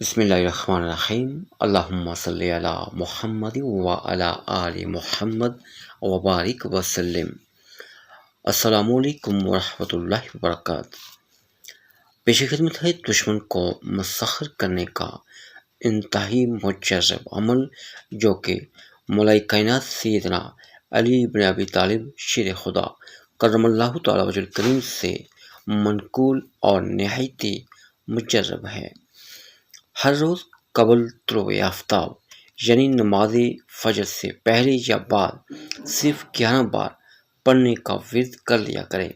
بسم اللہ الرحمن الرحیم۔ اللہم صلی علی محمد وعلی آل محمد وبارک وسلم۔ السلام علیکم ورحمۃ اللہ وبرکاتہ۔ پیش خدمت ہے دشمن کو مسخر کرنے کا انتہائی مجرب عمل، جو کہ مولا کائنات سیدنا علی بن ابی طالب شیر خدا کرم اللہ تعالی وجہ الکریم سے منقول اور نہایت مجرب ہے۔ ہر روز قبل طلوع آفتاب یعنی نماز فجر سے پہلے یا بعد صرف 11 بار پڑھنے کا ورد کر لیا کرے،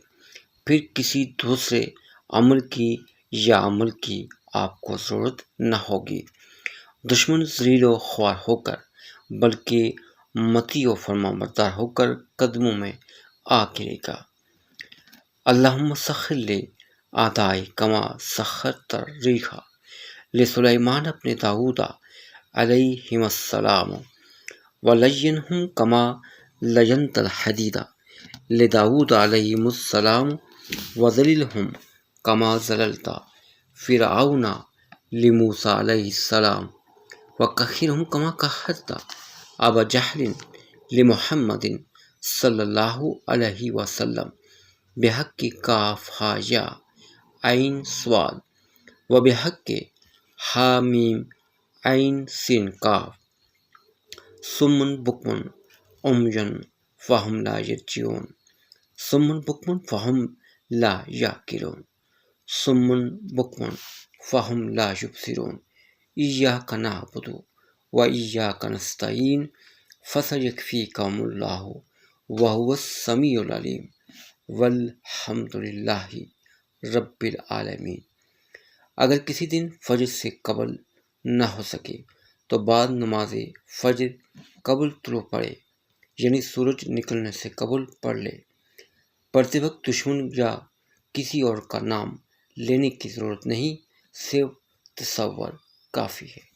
پھر کسی دوسرے عمل کی آپ کو ضرورت نہ ہوگی۔ دشمن ذلیل و خوار ہو کر بلکہ مطیع و فرما بردار ہو کر قدموں میں آ گرے گا۔ اللہم سخر لی اعدائی کما سخرت الریح لسلیمان ابن داؤد علیہم السلام ولینہم کما لینت الحدید لداؤد علیہ السلام وذللہم کما ذللت فرعون لموسیٰ علیہ السلام وقہرہم کما قہرت ابا جہل لمحمد صلی اللہ علیہ وسلم بحق کاف ہا یا عین صاد و بحق حامیم عین سین کاف صم بکم عمی فہم لا یرجعون صم بکم فہم لا یعقلون صم بکم فہم لا یبصرون ایاک نعبد و ایاک نستعین فسیکفیکہم اللہ وہو السمیع العلیم والحمد للہ رب العالمین۔ اگر کسی دن فجر سے قبل نہ ہو سکے تو بعد نماز فجر قبل طلوع پڑھے، یعنی سورج نکلنے سے قبل پڑھ لے۔ پڑھتے وقت دشمن یا کسی اور کا نام لینے کی ضرورت نہیں، صرف تصور کافی ہے۔